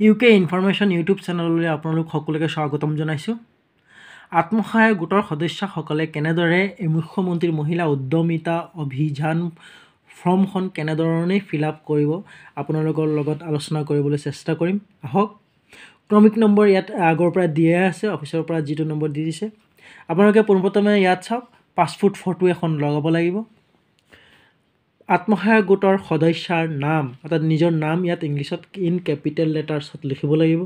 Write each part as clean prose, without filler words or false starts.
UK information YouTube চেনেললৈ আপোনালোক সকলোকে স্বাগতম জনাইছোঁ। আত্মসহায়ক গোটৰ সদস্যসকলে কেনেদৰে মুখ্যমন্ত্ৰীৰ মহিলা উদ্যমিতা অভিযান ফৰ্মখন কেনেধৰণে ফিল আপ কৰিব আপোনালোকৰ লগত আলোচনা কৰিবলৈ চেষ্টা কৰিম। আহক, ক্ৰমিক নম্বৰ ইয়াত আগৰ পৰা দিয়ে আছে, অফিচৰ পৰা যিটো নম্বৰ দি দিছে। আপোনালোকে পোনপ্ৰথমে ইয়াত চাওক, পাছপোৰ্ট ফটো এখন লগাব লাগিব। আত্মসহায়ক গোটৰ সদস্যাৰ নাম অৰ্থাৎ নিজৰ নাম ইয়াত ইংলিছত ইন কেপিটেল লেটাৰ্ছত লিখিব লাগিব।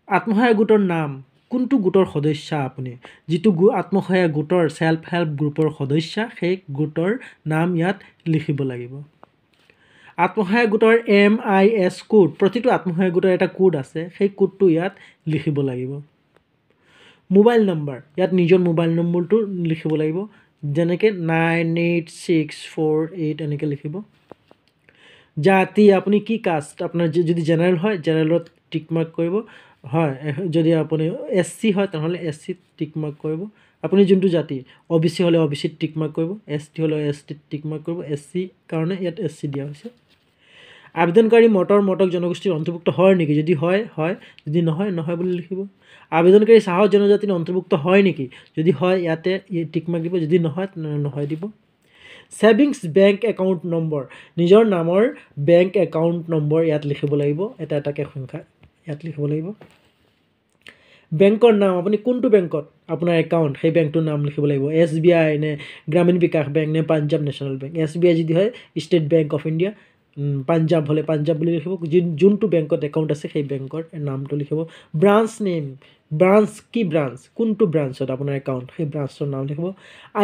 আত্মসহায়ক গোটৰ নাম, কোনটো গোটৰ সদস্যা আপুনি, যিটো আত্মসহায়ক গোটৰ ছেল্ফ হেল্প গ্ৰুপৰ সদস্যা সেই গোটৰ নাম ইয়াত লিখিব লাগিব। আত্মসহায়ক গোটৰ MIS কোড, প্ৰতিটো আত্মসহায়ক গোটৰ এটা কোড আছে, সেই কোডটো ইয়াত লিখিব লাগিব। মোবাইল নম্বৰ, ইয়াত নিজৰ মোবাইল নম্বৰটো লিখিব লাগিব, যেনেকৈ 9864 এনেকৈ লিখিব। জাতি, আপুনি কি কাষ্ট, আপোনাৰ যদি জেনেৰেল হয় জেনেৰেলত টিক মাৰ্ক কৰিব, হয় যদি আপুনি SC হয় তেনেহ'লে SC টিক মাৰ্ক কৰিব। আপুনি যোনটো জাতি, OBC হ'লে OBCত টিক মাৰ্ক কৰিব, ST হ'লে STত টিক মাৰ্ক কৰিব। SC কাৰণে ইয়াত SC দিয়া হৈছে। আবেদনকাৰী মটক জনগোষ্ঠীৰ অন্তৰ্ভুক্ত হয় নেকি, যদি হয় হয়, যদি নহয় নহয় বুলি লিখিব। আবেদনকাৰী চাহ জনজাতিৰ অন্তৰ্ভুক্ত হয় নেকি, যদি হয় ইয়াতে টিক মাৰ্ক দিব, যদি নহয় নহয় দিব। ছেভিংছ বেংক একাউণ্ট নম্বৰ, নিজৰ নামৰ বেংক একাউণ্ট নম্বৰ ইয়াত লিখিব লাগিব, এটা এটাকৈ সংখ্যা ইয়াত লিখিব লাগিব। বেংকৰ নাম, আপুনি কোনটো বেংকত আপোনাৰ একাউণ্ট সেই বেংকটোৰ নাম লিখিব লাগিব। SBI নে গ্ৰামীণ বিকাশ বেংক নে পাঞ্জাৱ নেশ্যনেল বেংক। SBI যদি হয় state bank of India, Punjab হ'লে পাঞ্জাৱ বুলি লিখিব। যোনটো বেংকত একাউণ্ট আছে সেই বেংকৰ নামটো লিখিব। ব্ৰাঞ্চ নেম, ব্ৰাঞ্চ কি ব্ৰাঞ্চ, কোনটো ব্ৰাঞ্চত আপোনাৰ একাউণ্ট সেই ব্ৰাঞ্চৰ নাম লিখিব।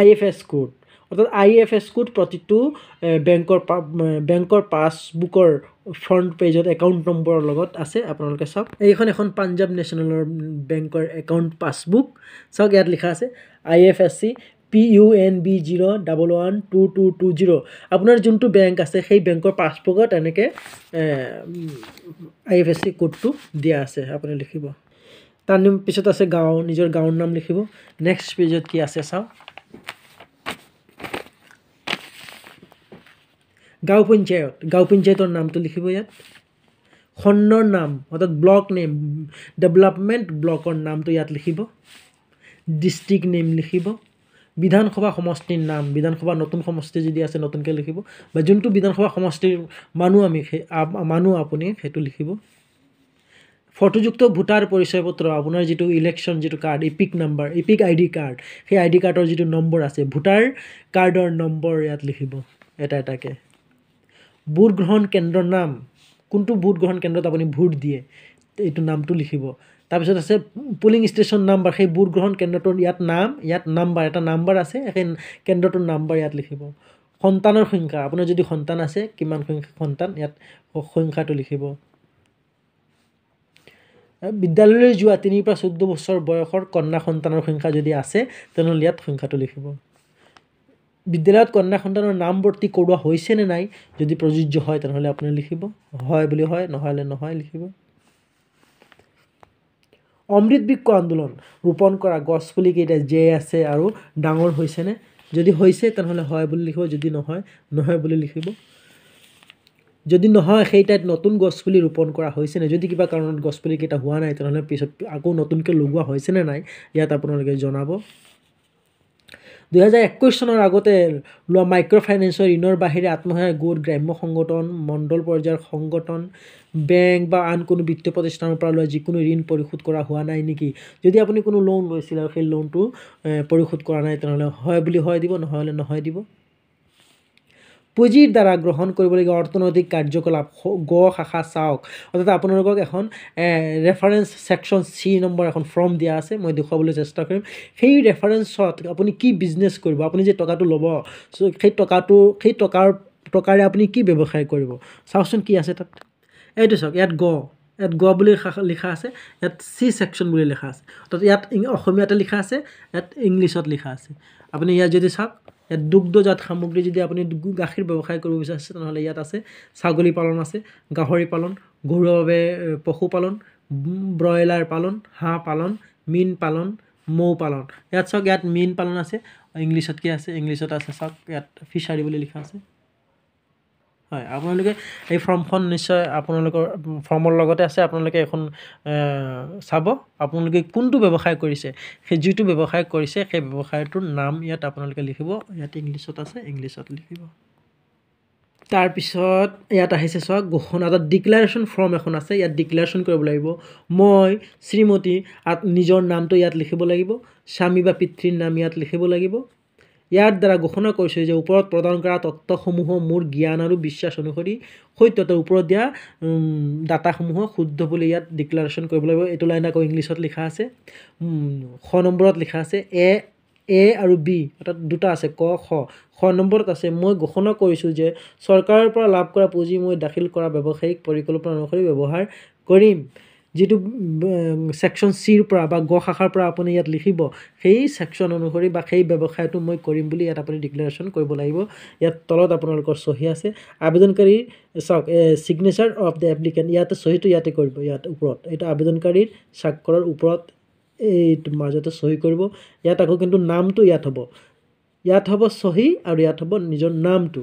IFS কোড, অৰ্থাৎ IFS কোড প্ৰতিটো বেংকৰ পাছবুকৰ ফ্ৰণ্ট পেজত একাউণ্ট নম্বৰৰ লগত আছে, আপোনালোকে চাওক। এইখন এখন পাঞ্জাৱ নেশ্যনেলৰ বেংকৰ একাউণ্ট পাছবুক, চাওক ইয়াত লিখা আছে IFSC PUNB 0112220। আপোনাৰ যোনটো বেংক আছে সেই বেংকৰ পাছবুকত এনেকৈ IFSC কোডটো দিয়া আছে, আপুনি লিখিব। তাৰ পিছত আছে গাঁও, নিজৰ গাঁৱৰ নাম লিখিব। নেক্সট পেজত কি আছে চাওক, গাঁও পঞ্চায়তৰ নামটো লিখিব ইয়াত। খণ্ডৰ নাম অৰ্থাৎ ব্লক নেম, ডেভেলপমেণ্ট ব্লকৰ নামটো ইয়াত লিখিব। ডিষ্ট্ৰিক্ট নেম লিখিব। বিধানসভা সমষ্টিৰ নাম, বিধানসভা নতুন সমষ্টি যদি আছে নতুনকৈ লিখিব, বা যোনটো বিধানসভা সমষ্টিৰ মানুহ আপুনি সেইটো লিখিব। ফটোযুক্ত ভোটাৰ পৰিচয় পত্ৰ, আপোনাৰ যিটো ইলেকশ্যন যিটো card, epic number, epic ID card, সেই ID কাৰ্ডৰ যিটো নম্বৰ আছে, ভোটাৰ কাৰ্ডৰ নম্বৰ ইয়াত লিখিব এটা এটাকৈ। ভোট গ্ৰহণ কেন্দ্ৰৰ নাম, কোনটো ভোট গ্ৰহণ কেন্দ্ৰত আপুনি ভোট দিয়ে এইটো নামটো লিখিব। তাৰপিছত আছে পুলিং ষ্টেচন নাম্বাৰ, সেই ভোট গ্ৰহণ কেন্দ্ৰটোৰ ইয়াত নাম, ইয়াত নাম্বাৰ, এটা নাম্বাৰ আছে, সেই কেন্দ্ৰটোৰ নাম্বাৰ ইয়াত লিখিব। সন্তানৰ সংখ্যা, আপোনাৰ যদি সন্তান আছে কিমান সংখ্যা সন্তান, ইয়াত সংখ্যাটো লিখিব। বিদ্যালয়লৈ যোৱা 3 পৰা 14 বছৰ বয়সৰ কন্যা সন্তানৰ সংখ্যা যদি আছে তেনেহ'লে ইয়াত সংখ্যাটো লিখিব। বিদ্যালয়ত কন্যা সন্তানৰ নামভৰ্তি কৰোৱা হৈছে নে নাই, যদি প্ৰযোজ্য হয় তেনেহ'লে আপুনি লিখিব, হয় বুলি হয়, নহ'লে নহয় লিখিব। অমৃত বৃক্ষ আন্দোলন ৰোপণ কৰা গছপুলি কেইটা জীয়াই আছে আৰু ডাঙৰ হৈছেনে, যদি হৈছে তেনেহ'লে হয় বুলি লিখিব, যদি নহয় নহয় বুলি লিখিব। যদি নহয় সেই ঠাইত নতুন গছপুলি ৰোপণ কৰা হৈছেনে, যদি কিবা কাৰণত গছপুলিকেইটা হোৱা নাই তেনেহ'লে পিছত আকৌ নতুনকৈ লগোৱা হৈছেনে নাই ইয়াত আপোনালোকে জনাব। 2021 চনৰ আগতে লোৱা মাইক্ৰ' ফাইনেন্সৰ ঋণৰ বাহিৰে আত্মসহায়ক গোট, গ্ৰাম্য সংগঠন, মণ্ডল পৰ্যায়ৰ সংগঠন, বেংক বা আন কোনো বিত্তীয় প্ৰতিষ্ঠানৰ পৰা লোৱা যিকোনো ঋণ পৰিশোধ কৰা হোৱা নাই নেকি, যদি আপুনি কোনো লোন লৈছিল আৰু সেই লোনটো পৰিশোধ কৰা নাই তেনেহ'লে হয় বুলি হয় দিব, নহ'লে নহয় দিব। পুঁজিৰ দ্বাৰা গ্ৰহণ কৰিবলগীয়া অৰ্থনৈতিক কাৰ্যকলাপ শাখা চাওক, অৰ্থাৎ আপোনালোকক এখন ৰেফাৰেঞ্চ ছেকশ্যন C নম্বৰ এখন ফৰ্ম দিয়া আছে, মই দেখুৱাবলৈ চেষ্টা কৰিম। সেই ৰেফাৰেঞ্চত আপুনি কি বিজনেছ কৰিব, আপুনি যে টকাটো ল'ব সেই টকাৰে আপুনি কি ব্যৱসায় কৰিব, চাওকচোন কি আছে তাত। এইটো চাওক, ইয়াত গ বুলি লিখা আছে, ইয়াত C ছেকশ্যন বুলি লিখা আছে, অৰ্থাৎ ইয়াত অসমীয়াতে লিখা আছে, ইয়াত ইংলিছত লিখা আছে। আপুনি ইয়াত যদি চাওক, ইয়াত দুগ্ধজাত সামগ্ৰী, যদি আপুনি গাখীৰ ব্যৱসায় কৰিব বিচাৰিছে তেনেহ'লে ইয়াত আছে। ছাগলী পালন আছে, গাহৰি পালন, ঘৰুৱা বাবে পশুপালন, ব্ৰইলাৰ পালন, হাঁহ পালন, মীন পালন, মৌ পালন। ইয়াত চাওক, ইয়াত মীন পালন আছে, ইংলিছত কি আছে, ইংলিছত আছে চাওক, ইয়াত ফিচাৰী বুলি লিখা আছে। হয় আপোনালোকে এই ফৰ্মখন নিশ্চয় আপোনালোকৰ ফৰ্মৰ লগতে আছে আপোনালোকে এখন চাব আপোনালোকে কোনটো ব্যৱসায় কৰিছে সেই যিটো ব্যৱসায় কৰিছে সেই ব্যৱসায়টোৰ নাম ইয়াত আপোনালোকে লিখিব ইয়াত ইংলিছত আছে ইংলিছত লিখিব তাৰপিছত ইয়াত আহিছে চাওক ঘোষণা এটা ডিক্লাৰেশ্যন ফৰ্ম এখন আছে ইয়াত ডিক্লাৰেশ্যন কৰিব লাগিব মই শ্ৰীমতী নিজৰ নামটো ইয়াত লিখিব লাগিব স্বামী বা পিতৃৰ নাম ইয়াত লিখিব লাগিব ইয়াৰ দ্বাৰা ঘোষণা কৰিছোঁ যে ওপৰত প্ৰদান কৰা তথ্যসমূহ মোৰ জ্ঞান আৰু বিশ্বাস অনুসৰি সত্যতাৰ ওপৰত দিয়া ডাটাসমূহ শুদ্ধ বুলি ইয়াত ডিক্লাৰেশ্যন কৰিব লাগিব এইটো লাইন আকৌ ইংলিছত লিখা আছে খ নম্বৰত লিখা আছে এ আৰু বি অৰ্থাৎ দুটা আছে ক খ নম্বৰত আছে মই ঘোষণা কৰিছোঁ যে চৰকাৰৰ পৰা লাভ কৰা পুঁজি মই দাখিল কৰা ব্যৱসায়িক পৰিকল্পনা অনুসৰি ব্যৱহাৰ কৰিম যিটো ছেকশ্যন চিৰ পৰা বা গ শাখাৰ পৰা আপুনি ইয়াত লিখিব সেই ছেকশ্যন অনুসৰি বা সেই ব্যৱসায়টো মই কৰিম বুলি ইয়াত আপুনি ডিক্লেৰেশ্যন কৰিব লাগিব ইয়াত তলত আপোনালোকৰ চহী আছে আবেদনকাৰীৰ চাওক ছিগনেচাৰ অফ দ্য এপ্লিকেণ্ট ইয়াতে চহীটো ইয়াতে কৰিব ইয়াত ওপৰত এইটো আবেদনকাৰীৰ স্বাক্ষৰৰ ওপৰত এইটো মাজতে চহী কৰিব ইয়াত আকৌ কিন্তু নামটো ইয়াত হ'ব চহী আৰু ইয়াত হ'ব নিজৰ নামটো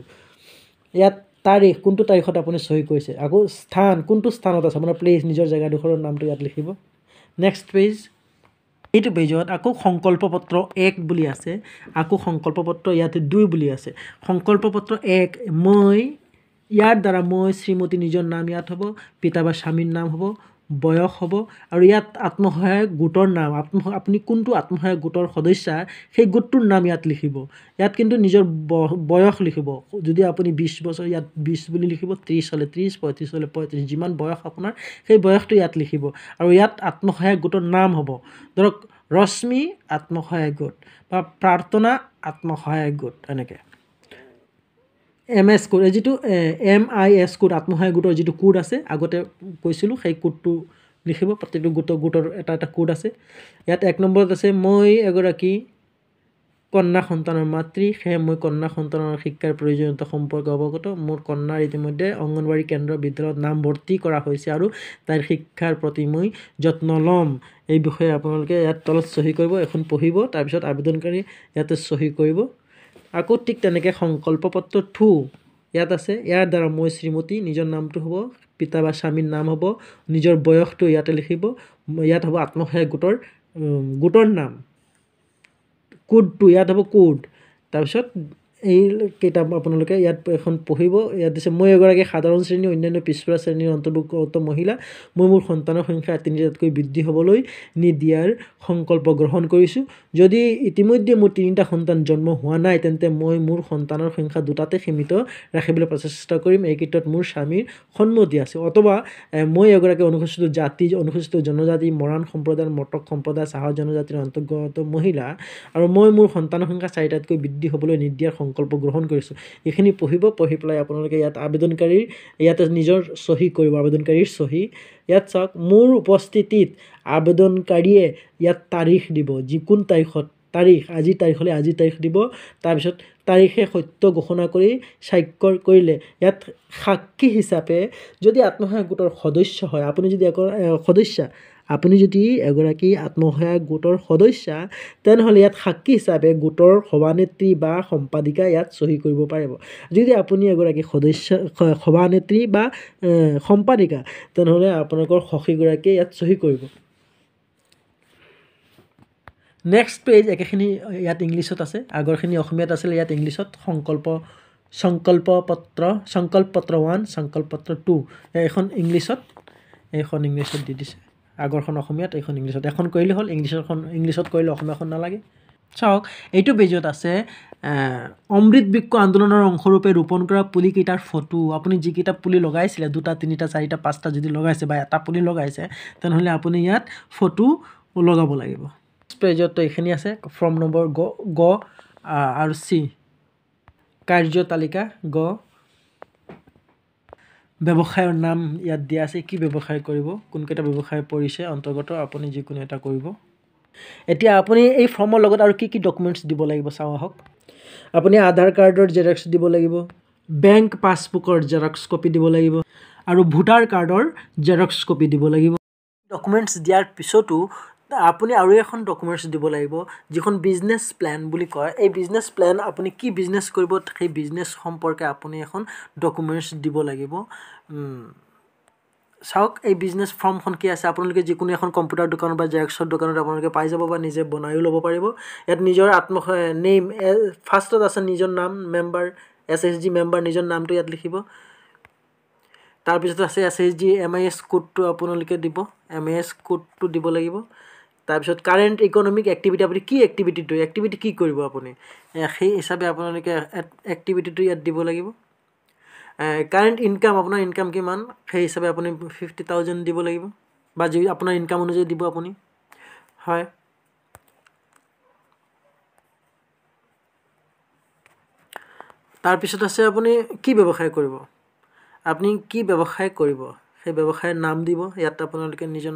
ইয়াত তাৰিখ কোনটো তাৰিখত আপুনি চহী কৰিছে আকৌ স্থান কোনটো স্থানত আছে আপোনাৰ প্লেচ নিজৰ জেগাডোখৰৰ নামটো ইয়াত লিখিব নেক্সট পেজ এইটো পেজত আকৌ সংকল্প পত্ৰ 1 বুলি আছে আকৌ সংকল্প পত্ৰ ইয়াতে 2 বুলি আছে সংকল্প পত্ৰ 1 মই ইয়াৰ দ্বাৰা মই শ্ৰীমতী নিজৰ নাম ইয়াত হ'ব পিতা বা স্বামীৰ নাম হ'ব বয়স হ'ব আৰু ইয়াত আত্মসহায়ক গোটৰ নাম আপুনি কোনটো আত্মসহায়ক গোটৰ সদস্য সেই গোটটোৰ নাম ইয়াত লিখিব ইয়াত কিন্তু নিজৰ বয়স লিখিব যদি আপুনি 20 বছৰ ইয়াত 20 বুলি লিখিব 30 হ'লে 30 35 হ'লে 35 যিমান বয়স আপোনাৰ সেই বয়সটো ইয়াত লিখিব আৰু ইয়াত আত্মসহায়ক গোটৰ নাম হ'ব ধৰক ৰশ্মি আত্মসহায়ক গোট বা প্ৰাৰ্থনা আত্মসহায়ক গোট এনেকৈ MS কোড যিটো MIS কোড আত্মসহায়ক গোটৰ যিটো কোড আছে আগতে কৈছিলোঁ সেই কোডটো লিখিব প্ৰত্যেকটো গোটৰ এটা কোড আছে ইয়াত 1 নম্বৰত আছে মই এগৰাকী কন্যা সন্তানৰ মাতৃ সেয়ে মই কন্যা সন্তানৰ শিক্ষাৰ প্ৰয়োজনীয়তা সম্পৰ্কে অৱগত মোৰ কন্যাৰ ইতিমধ্যে অংগনবাড়ী কেন্দ্ৰ বিদ্যালয়ত নাম ভৰ্তি কৰা হৈছে আৰু তাইৰ শিক্ষাৰ প্ৰতি মই যত্ন ল'ম এই বিষয়ে আপোনালোকে ইয়াত তলত চহী কৰিব এখন পঢ়িব তাৰপিছত আবেদনকাৰী ইয়াতে চহী কৰিব আকৌ ঠিক তেনেকৈ সংকল্প পত্ৰ 2 ইয়াত আছে ইয়াৰ দ্বাৰা মই শ্ৰীমতী নিজৰ নামটো হ'ব পিতা বা স্বামীৰ নাম হ'ব নিজৰ বয়সটো ইয়াতে লিখিব ইয়াত হ'ব আত্মসহায়ক গোটৰ নাম কোডটো ইয়াত হ'ব কোড তাৰপিছত এই কিতাপ আপোনালোকে ইয়াত এখন পঢ়িব ইয়াত দিছে মই এগৰাকী সাধাৰণ শ্ৰেণী অন্যান্য পিছপৰা শ্ৰেণীৰ অন্তৰ্ভুক্ত মহিলা মই মোৰ সন্তানৰ সংখ্যা 3টাতকৈ বৃদ্ধি হ'বলৈ নিদিয়াৰ সংকল্প গ্ৰহণ কৰিছোঁ যদি ইতিমধ্যে মোৰ 3টা সন্তান জন্ম হোৱা নাই তেন্তে মই মোৰ সন্তানৰ সংখ্যা 2টাতে সীমিত ৰাখিবলৈ প্ৰচেষ্টা কৰিম এই ক্ষেত্ৰত মোৰ স্বামীৰ সন্মতি আছে অথবা মই এগৰাকী অনুসূচিত জাতি অনুসূচিত জনজাতি মৰাণ সম্প্ৰদায়ৰ মটক সম্প্ৰদায় চাহ জনজাতিৰ অন্তৰ্গত মহিলা আৰু মই মোৰ সন্তানৰ সংখ্যা 4টাতকৈ বৃদ্ধি হ'বলৈ নিদিয়াৰ সংকল্প গ্ৰহণ কৰিছোঁ এইখিনি পঢ়ি পেলাই আপোনালোকে ইয়াত আবেদনকাৰীৰ ইয়াতে নিজৰ চহী কৰিব আবেদনকাৰীৰ চহী ইয়াত চাওক মোৰ উপস্থিতিত আবেদনকাৰীয়ে ইয়াত তাৰিখ দিব কোন তাৰিখত আজিৰ তাৰিখ হ'লে আজিৰ তাৰিখ দিব তাৰপিছত তাৰিখে সত্য ঘোষণা কৰি স্বাক্ষৰ কৰিলে ইয়াত সাক্ষী হিচাপে যদি আত্মসহায়ক গোটৰ সদস্য হয় আপুনি যদি এগৰাকী আত্মসহায়ক গোটৰ সদস্য তেনেহ'লে ইয়াত সাক্ষী হিচাপে গোটৰ সভানেত্ৰী বা সম্পাদিকা ইয়াত চহী কৰিব পাৰিব যদি আপুনি এগৰাকী সভানেত্ৰী বা সম্পাদিকা তেনেহ'লে আপোনালোকৰ সখীগৰাকীয়ে ইয়াত চহী কৰিব নেক্সট পেজ একেখিনি ইয়াত ইংলিছত আছে আগৰখিনি অসমীয়াত আছিলে ইয়াত ইংলিছত সংকল্প পত্ৰ 1 সংকল্প পত্ৰ 2 এইখন ইংলিছত দি দিছে আগৰখন অসমীয়াত এইখন ইংলিছত এখন কৰিলে হ'ল ইংলিছত কৰিলে অসমীয়াখন নালাগে চাওক এইটো পেজত আছে অমৃত বৃক্ষ আন্দোলনৰ অংশৰূপে ৰোপণ কৰা পুলিকেইটাৰ ফটো আপুনি যিকেইটা পুলি লগাইছিলে 2টা 3টা 4টা 5টা যদি লগাইছে বা এটা পুলি লগাইছে তেনেহ'লে আপুনি ইয়াত ফটো লগাব লাগিব পেজত এইখিনি আছে ফৰ্ম নম্বৰ গ আৰু চি কাৰ্য তালিকা গ ব্যৱসায়ৰ নাম ইয়াত দিয়া আছে কি ব্যৱসায় কৰিব কোনকেইটা ব্যৱসায় পৰিছে অন্তৰ্গত আপুনি যিকোনো এটা কৰিব এতিয়া আপুনি এই ফৰ্মৰ লগত আৰু কি ডকুমেণ্টছ দিব লাগিব চাওঁ আহক আপুনি আধাৰ কাৰ্ডৰ জেৰক্স দিব লাগিব বেংক পাছবুকৰ জেৰক্স কপি দিব লাগিব আৰু ভোটাৰ কাৰ্ডৰ জেৰক্স কপি দিব লাগিব ডকুমেণ্টছ দিয়াৰ পিছতো আপুনি আৰু এখন ডকুমেণ্টছ দিব লাগিব যিখন বিজনেছ প্লেন বুলি কয় এই বিজনেছ প্লেন আপুনি কি বিজনেছ কৰিব সেই বিজনেছ সম্পৰ্কে আপুনি এখন ডকুমেণ্টছ দিব লাগিব চাওক এই বিজনেছ ফৰ্মখন কি আছে আপোনালোকে যিকোনো এখন কম্পিউটাৰ দোকানত বা জেৰক্সৰ দোকানত আপোনালোকে পাই যাব বা নিজে বনায়ো ল'ব পাৰিব ইয়াত নিজৰ নেম ফাৰ্ষ্টত আছে নিজৰ নাম মেম্বাৰ SHG মেম্বাৰ নিজৰ নামটো ইয়াত লিখিব তাৰপিছত আছে SHG MIS কোডটো আপোনালোকে দিব MIS কোডটো দিব লাগিব তাৰপিছত কাৰেণ্ট ইকনমিক এক্টিভিটি আপুনি কি এক্টিভিটি কি কৰিব আপুনি সেই হিচাপে আপোনালোকে এক্টিভিটিটো ইয়াত দিব লাগিব কাৰেণ্ট ইনকাম আপোনাৰ ইনকাম কিমান সেই হিচাপে আপুনি 50,000 দিব লাগিব বা যি আপোনাৰ ইনকাম অনুযায়ী দিব আপুনি হয় তাৰপিছত আছে আপুনি কি ব্যৱসায় কৰিব সেই ব্যৱসায়ৰ নাম দিব ইয়াত আপোনালোকে নিজৰ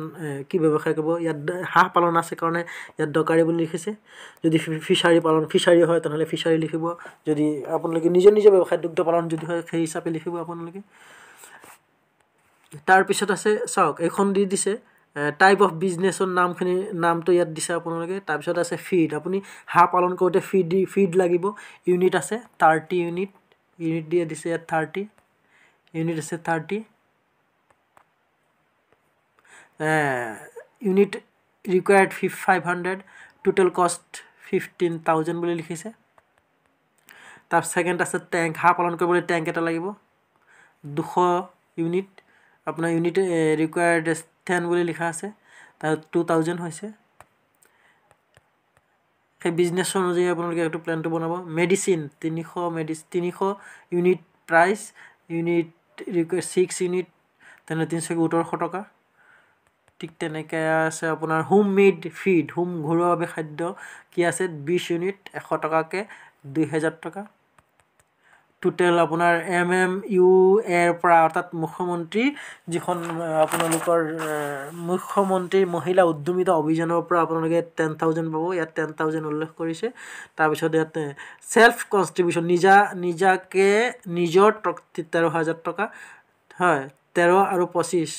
কি ব্যৱসায় কৰিব ইয়াত হাঁহ পালন আছে কাৰণে ইয়াত দৰকাৰী বুলি লিখিছে যদি ফিচাৰী হয় তেনেহ'লে ফিচাৰী লিখিব যদি আপোনালোকে নিজৰ ব্যৱসায় দুগ্ধ পালন যদি হয় সেই হিচাপে লিখিব আপোনালোকে তাৰপিছত আছে চাওক এইখন দি দিছে টাইপ অফ বিজনেছৰ নামটো ইয়াত দিছে আপোনালোকে তাৰপিছত আছে ফিড আপুনি হাঁহ পালন কৰোঁতে ফিড লাগিব ইউনিট আছে 30 ইউনিট দিয়ে দিছে ইয়াত 30 ইউনিট আছে 30 ইউনিট ৰিকুৱাৰ্ড 500 টোটেল কষ্ট 15,000 বুলি লিখিছে তাৰ সেকেন্ড আছে ট্যাঙ্ক হাঁহ পালন কৰিবলৈ ট্যাঙ্ক এটা লাগিব 200 ইউনিট আপোনাৰ ইউনিট ৰিকুৱাৰ্ড 10 বুলি লিখা আছে তাৰ 2000 হৈছে সেই বিজনেছ অনুযায়ী আপোনালোকে এইটো প্ল্যানটো বনাব medicine 300 unit price unit required 6 unit তেনে 317 টকা ঠিক তেনেকৈ আছে আপোনাৰ হোম মেড ফিড ঘৰুৱাভাৱে খাদ্য কি আছে 20 ইউনিট 100 টকাকৈ 2000 টকা টোটেল আপোনাৰ MMU এৰ পৰা অৰ্থাৎ মুখ্যমন্ত্ৰী যিখন আপোনালোকৰ মুখ্যমন্ত্ৰী মহিলা উদ্যমিতা অভিযানৰ পৰা আপোনালোকে 10,000 পাব ইয়াত 10,000 উল্লেখ কৰিছে তাৰপিছত ইয়াত সেলফ কনট্ৰিবিউশন নিজাকে নিজৰ 13,000 টকা হয় 13 আৰু 25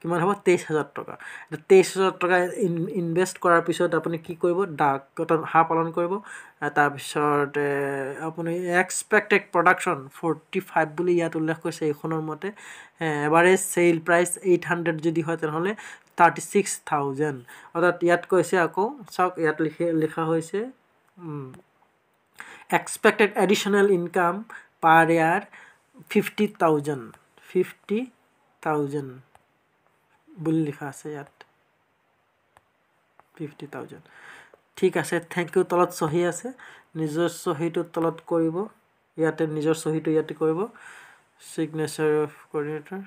কিমান হ'ব 23,000 টকা 23,000 টকা ইনভেস্ট কৰাৰ পিছত আপুনি কি কৰিব হাঁহ পালন কৰিব তাৰপিছত আপুনি এক্সপেক্টেড প্ৰডাকশ্যন 45 বুলি ইয়াত উল্লেখ কৰিছে এইখনৰ মতে এভাৰেজ সেল প্ৰাইস 800 যদি হয় তেনেহ'লে 36,000 অৰ্থাৎ ইয়াত কৈছে আকৌ চাওক ইয়াত লিখা হৈছে এক্সপেক্টেড এডিশনাল ইনকাম পাৰ ইয়াৰ 50,000 বুলি লিখা আছে ইয়াত 50,000 ঠিক আছে থ্যাংক ইউ তলত সহি আছে নিজৰ সহিটো তলত কৰিব ইয়াতে নিজৰ সহিটো ইয়াতে কৰিব সিগনেচাৰ অফ কোঅৰ্ডিনেটৰ